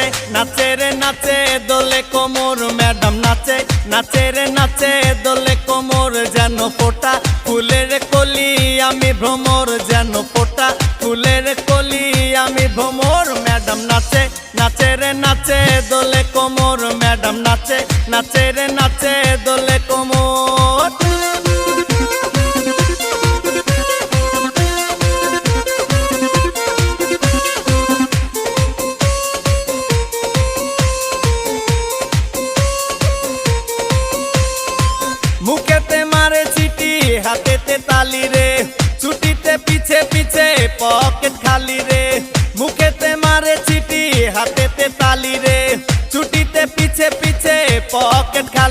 নাচে নাচে রে নাচে দোলে কোমর ম্যাডাম নাচে নাচে রে নাচে দোলে কোমর যেন ফোটা ফুলের কলি আমি ভ্রমর যেন ফোটা ফুলের কলি আমি ভ্রমর ম্যাডাম নাচে নাচে রে নাচে দোলে কোমর ম্যাডাম নাচে নাচে রে নাচে দোলে কোমর। মুখেতে মারে চিটি হাতেতে তালি রে ছুটিতে পিছে পিছে পকেট খালি রে মুখেতে মারে চিটি হাতেতে তালি রে ছুটিতে পিছে পিছে পকেট খালি।